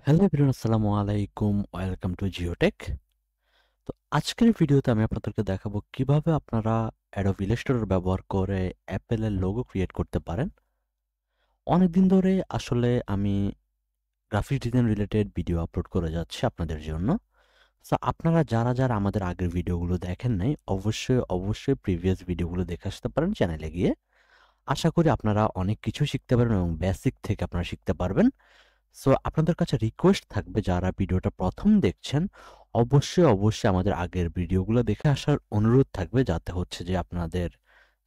Hello everyone, আসসালামু আলাইকুম। Welcome to Geotech. তো আজকের ভিডিওতে আমি আপনাদেরকে দেখাবো কিভাবে আপনারা অ্যাডোব ইলাস্ট্রেটর ব্যবহার করে অ্যাপেলের লোগো ক্রিয়েট করতে পারেন। অনেকদিন ধরে আসলে আমি graphic design related video upload করে যাচ্ছি আপনাদের জন্য। সো আপনারা যারা আমাদের আগের ভিডিওগুলো দেখেন নাই, অবশ্যই প্রিভিয়াস ভিডিওগুলো দেখে আসতে পারেন চ্যানেলে গিয়ে। আশা করি আপনারা অনেক কিছু শিখতে পারবেন এবং বেসিক থেকে আপনারা শিখতে পারবেন। সো আপনাদের কাছে রিকোয়েস্ট থাকবে, যারা ভিডিওটা প্রথম দেখছেন অবশ্যই আমাদের আগের ভিডিওগুলো দেখে আসার অনুরোধ থাকবে, যাতে হচ্ছে যে আপনাদের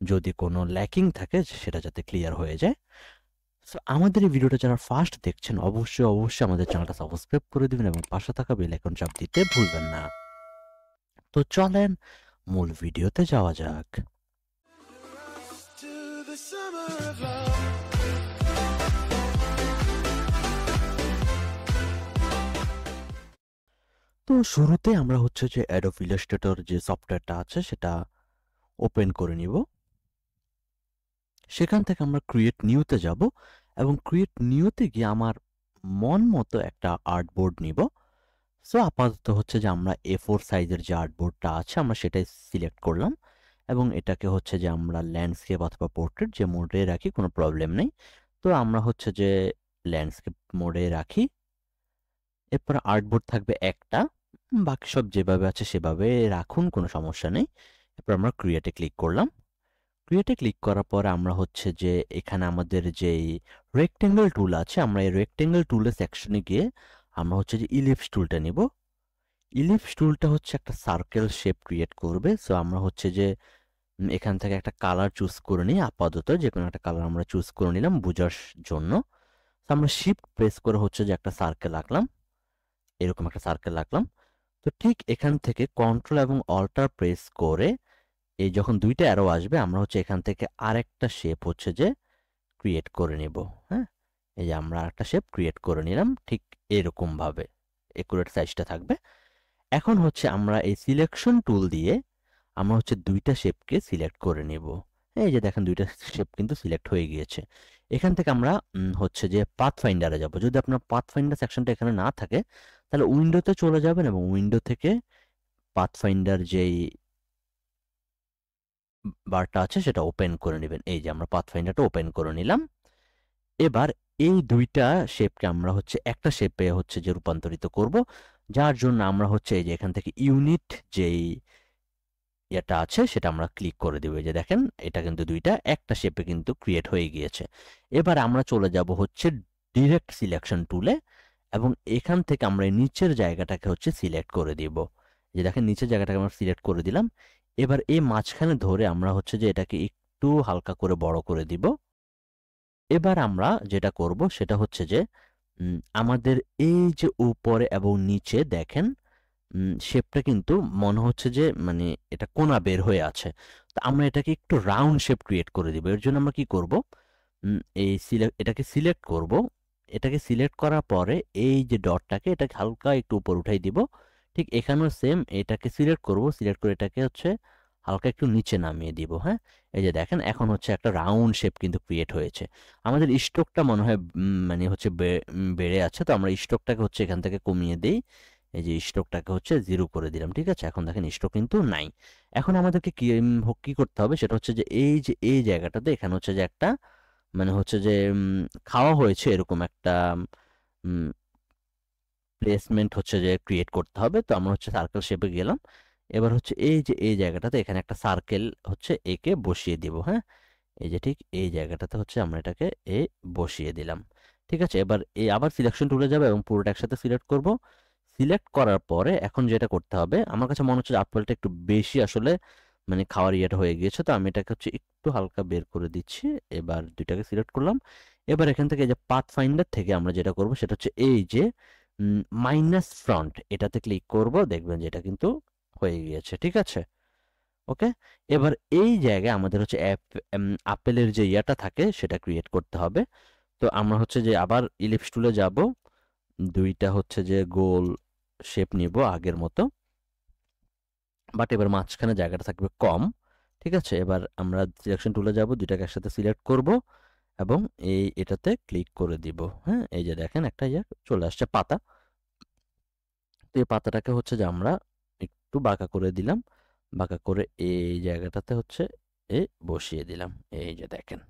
যদি কোনো ল্যাকিং থাকে সেটা যাতে ক্লিয়ার হয়ে যায়। সো আমাদের এই ভিডিওটা যারা ফার্স্ট দেখছেন অবশ্যই আমাদের চ্যানেলটা সাবস্ক্রাইব করে দিবেন এবং পাশে থাকা বেল আইকন চাপ দিতে ভুলবেন না। তো চলেন মূল ভিডিওতে যাওয়া যাক। To the summer of love. তো শুরুতে আমরা হচ্ছে যে অ্যাডোব ইলাস্ট্রেটর যে সফটওয়্যারটা আছে সেটা ওপেন করে নিব। সেখান থেকে আমরা ক্রিয়েট নিউতে যাব এবং ক্রিয়েট নিউতে গিয়ে আমার মন মতো একটা আর্টবোর্ড নিব। সো আপাতত হচ্ছে যে আমরা A4 সাইজের যে আর্টবোর্ডটা আছে আমরা সেটাই সিলেক্ট করলাম এবং এটাকে হচ্ছে যে আমরা ল্যান্ডস্কেপ অথবা পোর্ট্রেট যে মোডে রাখি, কোনো প্রবলেম নেই। তো আমরা হচ্ছে যে ল্যান্ডস্কেপ মোডে রাখি। এরপর আর্টবোর্ড থাকবে একটা, বাকি সব যেভাবে আছে সেভাবে রাখুন, কোনো সমস্যা নেই। এরপর আমরা ক্রিয়েটে ক্লিক করলাম। ক্রিয়েটে ক্লিক করার পর আমরা হচ্ছে যে এখানে আমাদের যেই রেক্টেঙ্গেল টুল আছে, আমরা এই রেক্টেঙ্গেল টুলের সেকশনে গিয়ে আমরা হচ্ছে যে ইলিপস টুলটা নিব। ইলিপস টুলটা হচ্ছে একটা সার্কেল শেপ ক্রিয়েট করবে। সো আমরা হচ্ছে যে এখান থেকে একটা কালার চুজ করে নিই। আপাতত যে কোনো একটা কালার আমরা চুজ করে নিলাম বোঝার জন্য। তো আমরা শিফট প্রেস করে হচ্ছে যে একটা সার্কেল আঁকলাম, এরকম একটা সার্কেল আঁকলাম। তো ঠিক এখান থেকে কন্ট্রোল এবং অল্টার প্রেস করে এই যখন দুইটা অ্যারো আসবে আমরা হচ্ছে এখান থেকে আরেকটা শেপ হচ্ছে যে ক্রিয়েট করে নেব। হ্যাঁ, এই যে আমরা আরেকটা শেপ ক্রিয়েট করে নিলাম, ঠিক এরকম ভাবে একুরেট সাইজটা থাকবে। এখন হচ্ছে আমরা এই সিলেকশন টুল দিয়ে আমরা হচ্ছে দুইটা শেপকে সিলেক্ট করে নেব। এই যে দেখেন দুইটা শেপ কিন্তু সিলেক্ট হয়ে গিয়েছে। এখান থেকে আমরা হচ্ছে যে পাথ ফাইন্ডারে যাব। যদি আপনার পাথ ফাইন্ডার সেকশনটা এখানে না থাকে তাহলে উইন্ডোতে চলে যাবেন এবং উইন্ডো থেকে পাথ ফাইন্ডার যেই বারটা আছে সেটা ওপেন করে নেবেন। এই যে আমরা পাথফাইন্ডারটা ওপেন করে নিলাম। এবার এই দুইটা শেপকে আমরা হচ্ছে একটা শেপে হচ্ছে যে রূপান্তরিত করব, যার জন্য আমরা হচ্ছে এই যে এখান থেকে ইউনিট যেই এটা আছে সেটা আমরা ক্লিক করে দেবো। এই যে দেখেন এটা কিন্তু দুইটা একটা শেপে কিন্তু ক্রিয়েট হয়ে গিয়েছে। এবার আমরা চলে যাব হচ্ছে ডিরেক্ট সিলেকশন টুলে এবং এখান থেকে আমরা এই নিচের জায়গাটাকে হচ্ছে সিলেক্ট করে দিব। যে দেখেন নিচের জায়গাটাকে আমরা সিলেক্ট করে দিলাম। এবার এই মাঝখানে ধরে আমরা হচ্ছে যে এটাকে একটু হালকা করে বড় করে দিব। এবার আমরা যেটা করব সেটা হচ্ছে যে আমাদের এই যে উপরে এবং নিচে দেখেন শেপটা কিন্তু মনে হচ্ছে যে মানে এটা কোণা বের হয়ে আছে। তো আমরা এটাকে একটু রাউন্ড শেপ ক্রিয়েট করে দিব। এর জন্য আমরা কি করব, এটাকে সিলেক্ট করব। এটাকে সিলেক্ট করার পরে এই যে ডটটাকে এটাকে হালকা একটু উপর উঠাই দিব। ঠিক এখানেও সেম এটাকে সিলেক্ট করব, সিলেক্ট করে এটাকে হচ্ছে হালকা একটু নিচে নামিয়ে দিব। হ্যাঁ, এই যে দেখেন এখন হচ্ছে একটা রাউন্ড শেপ কিন্তু ক্রিয়েট হয়েছে। আমাদের স্ট্রোকটা মনে হয় মানে হচ্ছে বেড়ে আছে, তো আমরা স্ট্রোকটাকে হচ্ছে এখান থেকে কমিয়ে দিই। এই যে স্ট্রোকটাকে হচ্ছে 0 করে দিলাম। ঠিক আছে, এখন দেখেন স্ট্রোক কিন্তু নাই। এখন আমাদেরকে কি কি করতে হবে সেটা হচ্ছে যে এই জায়গাটাতে এখানে হচ্ছে যে একটা মানে হচ্ছে যে খাওয়া হয়েছে এরকম একটা প্লেসমেন্ট হচ্ছে যে ক্রিয়েট করতে হবে। তো আমরা হচ্ছে সার্কেল শেপে গেলাম। এবার হচ্ছে এই যে এই জায়গাটাতে এখানে একটা সার্কেল হচ্ছে একে বসিয়ে দিব। হ্যাঁ, এই যে ঠিক এই জায়গাটাতে হচ্ছে আমরা এটাকে বসিয়ে দিলাম। ঠিক আছে, এবার আবার সিলেকশন টুলে যাবে এবং পুরোটা একসাথে সিলেক্ট করব। সিলেক্ট করার পরে এখন যেটা করতে হবে, আমার কাছে মনে হচ্ছে যে আপেলটা একটু বেশি আসলে মানে খাওয়ার ইয়েটা হয়ে গিয়েছে, তো আমি এটাকে হচ্ছে একটু হালকা বের করে দিচ্ছি। এবার দুইটাকে সিলেক্ট করলাম। এবার এখান থেকে এই যে পাথ ফাইন্ডার থেকে আমরা যেটা করব সেটা হচ্ছে এই যে মাইনাস ফ্রন্ট এটাতে ক্লিক করব, দেখবেন যে এটা কিন্তু হয়ে গিয়েছে। ঠিক আছে, ওকে। এবার এই জায়গায় আমাদের হচ্ছে আপেলের যে ইয়াটা থাকে সেটা ক্রিয়েট করতে হবে। তো আমরা হচ্ছে যে আবার ইলিপস টুলে যাব, দুইটা হচ্ছে যে গোল শেপ নিব আগের মতো, বাট এবার মাঝখানে জায়গাটা থাকবে কম। ঠিক আছে, এবার আমরা সিলেকশন টুলে যাব, দুইটাকে একসাথে সিলেক্ট করব এবং এটাতে ক্লিক করে দিব। হ্যাঁ, এই যে দেখেন একটা চলে আসছে পাতা। তো এই পাতাটাকে হচ্ছে যে আমরা একটু বাঁকা করে দিলাম, বাঁকা করে এই জায়গাটাতে হচ্ছে বসিয়ে দিলাম। এই যে দেখেন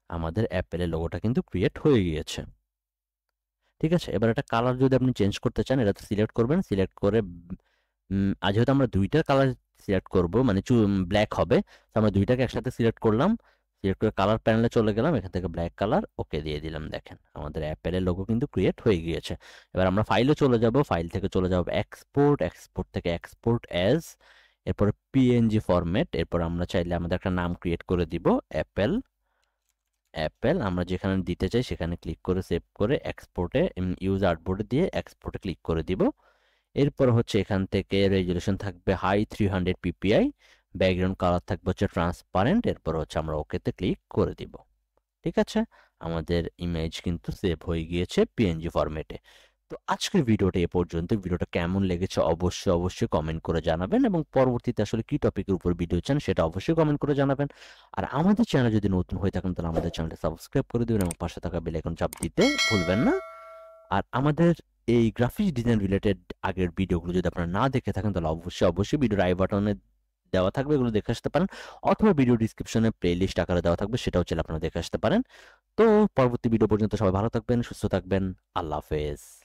আমাদের অ্যাপেলের লোগোটা কিন্তু ক্রিয়েট হয়ে গিয়েছে। ঠিক আছে, এবার একটা কালার যদি আপনি চেঞ্জ করতে চান, এটা সিলেক্ট করবেন, সিলেক্ট করে যেহেতু আমরা দুইটার কালার সিলেক্ট করব, মানে ব্ল্যাক হবে, তো আমরা দুইটাকে একসাথে সিলেক্ট করলাম, সিলেক্ট করে কালার প্যানেলে চলে গেলাম, এখান থেকে ব্ল্যাক কালার ওকে দিয়ে দিলাম। দেখেন আমাদের অ্যাপেলের লোগো কিন্তু ক্রিয়েট হয়ে গিয়েছে। এবার আমরা ফাইলে চলে যাব, ফাইল থেকে চলে যাব এক্সপোর্ট, এক্সপোর্ট থেকে এক্সপোর্ট অ্যাজ, এরপরে পিএনজি ফরম্যাট, এরপর আমরা চাইলে আমাদের একটা নাম ক্রিয়েট করে দিব অ্যাপেল। আমরা যেখানে দিতে চাই সেখানে ক্লিক করে সেভ করে এক্সপোর্টে ইউজ আর্টবোর্ডে দিয়ে এক্সপোর্টে ক্লিক করে দিব। এরপর হচ্ছে এখান থেকে রেজুলেশন থাকবে হাই 300 পিপিআই, ব্যাকগ্রাউন্ড কালার থাকবে হচ্ছে ট্রান্সপারেন্ট, এরপর হচ্ছে আমরা ওকেতে ক্লিক করে দিব। ঠিক আছে, আমাদের ইমেজ কিন্তু সেভ হয়ে গিয়েছে পিএনজি ফরম্যাটে। তো আজকের ভিডিওটা এ পর্যন্ত। ভিডিওটা কেমন লেগেছে অবশ্যই কমেন্ট করে জানাবেন, এবং পরবর্তীতে আসলে কি টপিকের উপর ভিডিও চান সেটা অবশ্যই কমেন্ট করে জানাবেন। আর আমাদের চ্যানেল যদি নতুন হয়ে থাকেন তাহলে আমাদের চ্যানেলটা সাবস্ক্রাইব করে দিবেন এবং পাশে থাকা বেল আইকন চাপ দিতে ভুলবেন না। আর আমাদের এই গ্রাফিক্স ডিজাইন রিলেটেড আগের ভিডিওগুলো যদি আপনারা না দেখে থাকেন তাহলে অবশ্যই ভিডিওর আই বাটনে দেওয়া থাকবে, এগুলো দেখে আসতে পারেন, অথবা ভিডিও ডিসক্রিপশনে প্লেলিস্ট আকারে দেওয়া থাকবে, সেটাও চাইলে আপনারা দেখে আসতে পারেন। তো পরবর্তী ভিডিও পর্যন্ত সবাই ভালো থাকবেন, সুস্থ থাকবেন। আল্লাহ হাফেজ।